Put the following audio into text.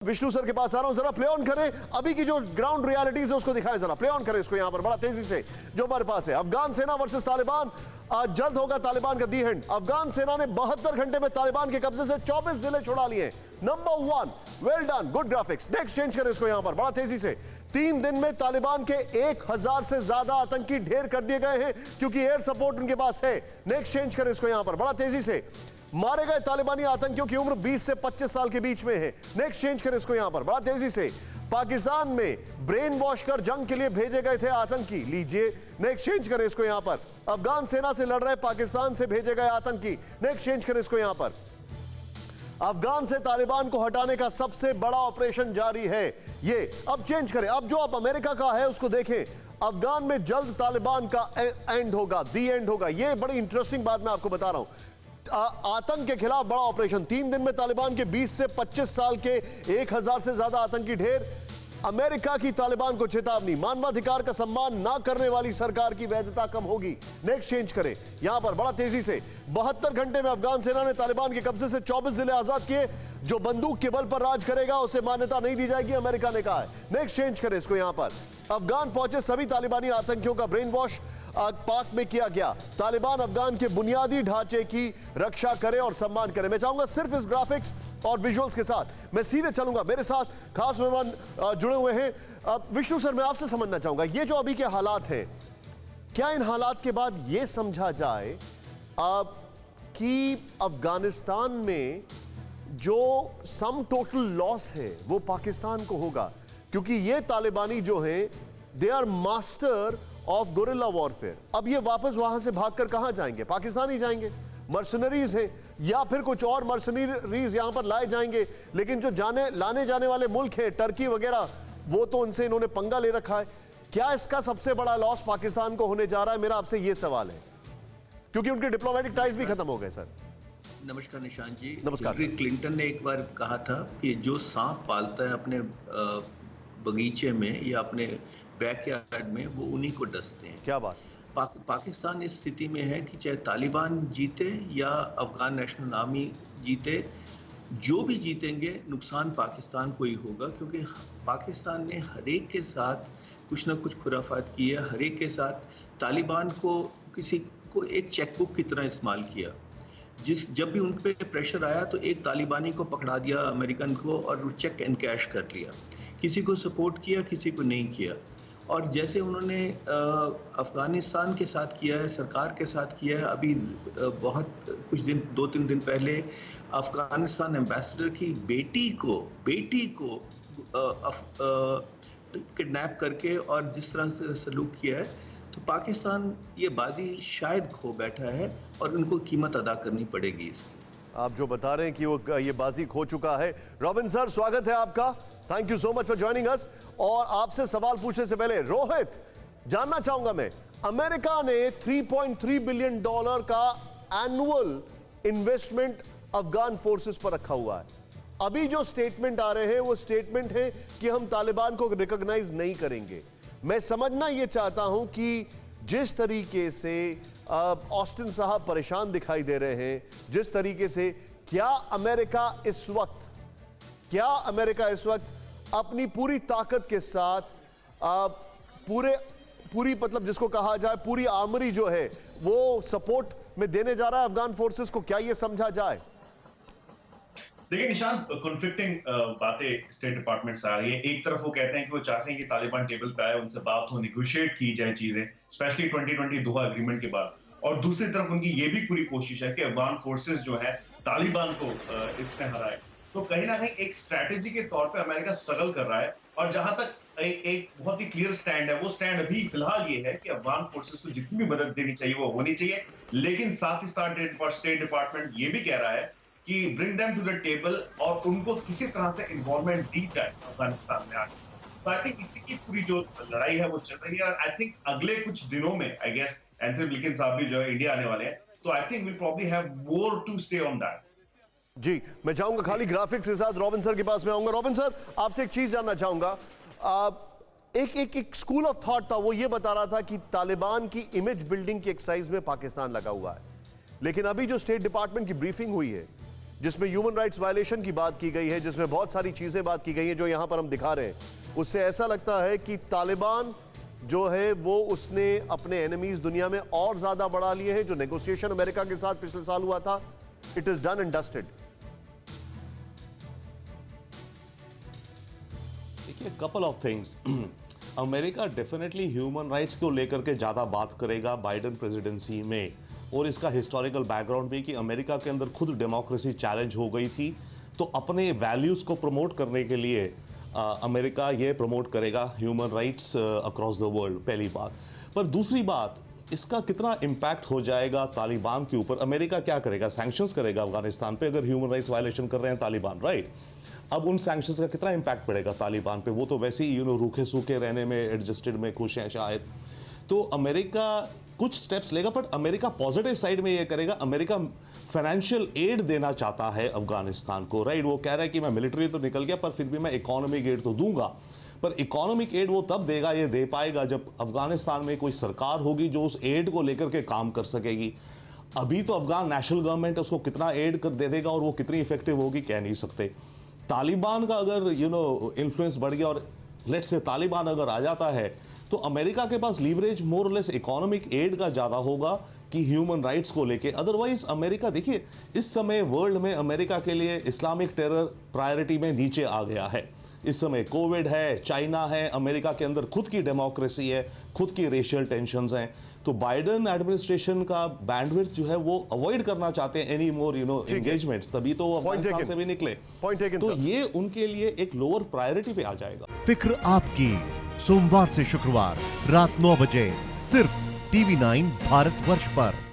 Vishnu sir के पास आ रहा हूं, जरा प्ले ऑन करें अभी की जो ग्राउंड रियलिटीज है उसको दिखाएं, जरा प्ले ऑन करें इसको यहां पर बड़ा तेजी से जो हमारे पास है। अफगान सेना वर्सेस तालिबान, आज जल्द होगा तालिबान का दी हैंड। अफगान सेना ने 72 घंटे में तालिबान के कब्जे से 24 जिले छुड़ा लिए। Number 1, well done, good graphics. Next change करें इसको यहां पर बड़ा तेजी से। 3 दिन में तालिबान के 1000 से ज्यादा आतंकी ढेर कर दिए गए हैं क्योंकि एयर सपोर्ट उनके पास है। नेक्स्ट चेंज करें इसको यहां पर बड़ा तेजी से। मारे गए तालिबानी आतंकियों की उम्र 20 से 25 साल के बीच में है। नेक्स्ट चेंज करें इसको यहां पर बड़ा तेजी से। पाकिस्तान में ब्रेन वॉश कर जंग के लिए भेजे गए थे आतंकी, लीजिए। नेक्स्ट चेंज करें इसको यहां पर। अफगान सेना से लड़ रहे पाकिस्तान से भेजे गए आतंकी। नेक्स्ट चेंज करें इसको यहां पर। अफगान से तालिबान को हटाने का सबसे बड़ा ऑपरेशन जारी है ये। अब चेंज करें, अब जो अब अमेरिका का है उसको देखें। अफगान में जल्द तालिबान का एंड होगा, दी एंड होगा। ये बड़ी इंटरेस्टिंग बात मैं आपको बता रहा हूं। आतंक के खिलाफ बड़ा ऑपरेशन। 3 दिन में तालिबान के 20 से 25 साल के 1000 से ज्यादा आतंकी ढेर। अमेरिका की तालिबान को चेतावनी, मानवाधिकार का सम्मान ना करने वाली सरकार की वैधता कम होगी। नेक्स्ट चेंज करें यहां पर बड़ा तेजी से। 72 घंटे में अफगान सेना ने तालिबान के कब्जे से 24 जिले आजाद किए। जो बंदूक के बल पर राज करेगा उसे मान्यता नहीं दी जाएगी, अमेरिका ने कहा है। नेक्स्ट चेंज करें इसको यहां पर। अफगान पहुंचे सभी तालिबानी आतंकियों का ब्रेन वॉश पाक में किया गया। तालिबान अफगान के बुनियादी ढांचे की रक्षा करे और सम्मान करे। मैं चाहूंगा सिर्फ इस ग्राफिक्स और विजुअल्स के साथ मैं सीधे चलूंगा। मेरे साथ खास मेहमान जुड़े हुए हैं। विष्णु सर, मैं आपसे समझना चाहूंगा ये जो अभी के हालात हैं, क्या इन हालात के बाद ये समझा जाए कि अफगानिस्तान में जो सम टोटल लॉस है वो पाकिस्तान को होगा? क्योंकि ये तालिबानी जो हैं they are master of guerrilla warfare. अब ये वापस वहां से भागकर कहां जाएंगे? पाकिस्तान ही जाएंगे। मर्सनरीज हैं या फिर कुछ और मर्सनरीज यहां पर लाए जाएंगे, लेकिन जो लाने जाने वाले मुल्क हैं टर्की वगैरह, वो तो उनसे इन्होंने पंगा ले रखा है। क्या इसका सबसे बड़ा लॉस पाकिस्तान को होने जा रहा है? मेरा आपसे ये सवाल है, क्योंकि उनके डिप्लोमेटिक टाइज भी खत्म हो गए। सर नमस्कार निशांत जी। नमस्कार। हिलरी क्लिंटन ने एक बार कहा था कि जो सांप पालता है अपने बगीचे में या अपने बैकयार्ड में, वो उन्हीं को डसते हैं। क्या बात। पाकिस्तान इस स्थिति में है कि चाहे तालिबान जीते या अफगान नेशनल आर्मी जीते, जो भी जीतेंगे नुकसान पाकिस्तान को ही होगा, क्योंकि पाकिस्तान ने हर एक के साथ कुछ ना कुछ खुराफात की है। हर एक के साथ तालिबान को किसी को एक चेकबुक की तरह इस्तेमाल किया। जब भी उन पे प्रेशर आया तो एक तालिबानी को पकड़ा दिया अमेरिकन को और चेक एंड कैश कर लिया। किसी को सपोर्ट किया, किसी को नहीं किया। और जैसे उन्होंने अफगानिस्तान के साथ किया है, सरकार के साथ किया है। अभी बहुत कुछ दिन 2-3 दिन पहले अफगानिस्तान एम्बेसडर की बेटी को किडनैप करके और जिस तरह से सलूक किया है, तो पाकिस्तान ये बाजी शायद खो बैठा है और उनको कीमत अदा करनी पड़ेगी इसकी। आप जो बता रहे हैं कि वो ये बाजी खो चुका है। रॉबिन सर, स्वागत है आपका। Thank you so much for joining us. और आपसे सवाल पूछने से पहले रोहित, जानना चाहूंगा मैं, अमेरिका ने $3.3 बिलियन का एनुअल इन्वेस्टमेंट अफगान फोर्सेस पर रखा हुआ है। अभी जो स्टेटमेंट आ रहे हैं वो स्टेटमेंट है कि हम तालिबान को रिकॉग्नाइज नहीं करेंगे। मैं समझना ये चाहता हूं कि जिस तरीके से ऑस्टिन साहब परेशान दिखाई दे रहे हैं, जिस तरीके से, क्या अमेरिका इस वक्त अपनी पूरी ताकत के साथ पूरी मतलब जिसको कहा जाए पूरी आर्मरी जो है वो सपोर्ट में देने जा रहा है अफगान फोर्सेस को? क्या ये समझा जाए? देखिए निशांत, कॉन्फ्लिक्टिंग बातें स्टेट डिपार्टमेंट से आ रही है। एक तरफ वो कहते हैं कि वो चाहते हैं कि तालिबान टेबल पे आए, उनसे बात हो, निगोशिएट की जाए चीजें, स्पेशली 2020 दोहा एग्रीमेंट के बाद। और दूसरी तरफ उनकी ये भी पूरी कोशिश है कि अफगान फोर्सेस जो है तालिबान को इसमें हराए। तो कहीं ना कहीं एक स्ट्रैटेजी के तौर पे अमेरिका स्ट्रगल कर रहा है। और जहां तक एक बहुत ही क्लियर स्टैंड है, वो स्टैंड अभी फिलहाल ये है कि अफगान फोर्सेस को जितनी भी मदद देनी चाहिए वो होनी चाहिए। लेकिन साथ ही साथ स्टेट डिपार्टमेंट ये भी कह रहा है कि bring them to the table और उनको किसी तरह से इन्वॉल्वमेंट दी जाए अफगानिस्तान में आगे। तो आई थिंक इसी की पूरी जो लड़ाई है वो चल रही है। और आई थिंक अगले कुछ दिनों में आई गेस एंथनी ब्लिंकन साहब भी जो है इंडिया आने वाले हैं, तो I think we probably have more to say on that. जी, मैं चाहूंगा खाली ग्राफिक्स के साथ रॉबिन सर के पास में आऊंगा। रॉबिन सर, आपसे एक चीज जानना चाहूंगा। एक स्कूल ऑफ थॉट था, वो ये बता रहा था कि तालिबान की इमेज बिल्डिंग की एक्सरसाइज में पाकिस्तान लगा हुआ है। लेकिन अभी जो स्टेट डिपार्टमेंट की ब्रीफिंग हुई है जिसमें ह्यूमन राइट्स वायलेशन की बात की गई है, जिसमें बहुत सारी चीजें बात की गई हैं जो यहां पर हम दिखा रहे हैं, उससे ऐसा लगता है कि तालिबान जो है वो उसने अपने एनिमीज दुनिया में और ज्यादा बढ़ा लिए हैं। जो नेगोशिएशन अमेरिका के साथ पिछले साल हुआ था, it is done and dusted. देखिए, couple of things. America definitely human rights को लेकर के ज़्यादा बात करेगा बाइडेन प्रेसिडेंसी में, और इसका हिस्टोरिकल बैकग्राउंड भी कि अमेरिका के अंदर खुद डेमोक्रेसी चैलेंज हो गई थी, तो अपने वैल्यूज़ को प्रमोट करने के लिए अमेरिका ये प्रमोट करेगा human rights across the world, पहली बात। पर दूसरी बात, इसका कितना इम्पैक्ट हो जाएगा तालिबान के ऊपर? अमेरिका क्या करेगा? सैंक्शंस करेगा अफगानिस्तान पे अगर ह्यूमन राइट्स वायलेशन कर रहे हैं तालिबान, राइट? अब उन सैंक्शंस का कितना इम्पैक्ट पड़ेगा तालिबान पे? वो तो वैसे ही रूखे सूखे रहने में एडजस्टेड में खुश हैं शायद। तो अमेरिका कुछ स्टेप्स लेगा, बट अमेरिका पॉजिटिव साइड में ये करेगा। अमेरिका फाइनेंशियल एड देना चाहता है अफगानिस्तान को, राइट? वो कह रहा है कि मैं मिलिट्री तो निकल गया, पर फिर भी मैं इकोनॉमिक एड तो दूंगा। पर इकोनॉमिक एड वो तब देगा, ये दे पाएगा जब अफगानिस्तान में कोई सरकार होगी जो उस एड को लेकर के काम कर सकेगी। अभी तो अफगान नेशनल गवर्नमेंट है, उसको कितना एड कर दे देगा और वो कितनी इफेक्टिव होगी कह नहीं सकते। तालिबान का अगर इन्फ्लुएंस बढ़ गया और लेट्स से तालिबान अगर आ जाता है, तो अमेरिका के पास लीवरेज मोर और लेस इकोनॉमिक एड का ज़्यादा होगा कि ह्यूमन राइट्स को लेके। अदरवाइज अमेरिका, देखिए इस समय वर्ल्ड में अमेरिका के लिए इस्लामिक टेरर प्रायोरिटी में नीचे आ गया है। इस समय कोविड है, चाइना है, अमेरिका के अंदर खुद की डेमोक्रेसी है, खुद की रेशियल टेंशंस हैं। तो बाइडेन एडमिनिस्ट्रेशन का बैंडविड्थ जो है वो अवॉइड करना चाहते हैं एनी मोर एंगेजमेंट्स, तभी तो वो अफगानिस्तान से भी निकले। तो ये उनके लिए एक लोअर प्रायोरिटी पे आ जाएगा। फिक्र आपकी, सोमवार से शुक्रवार रात 9 बजे सिर्फ TV9 भारतवर्ष पर।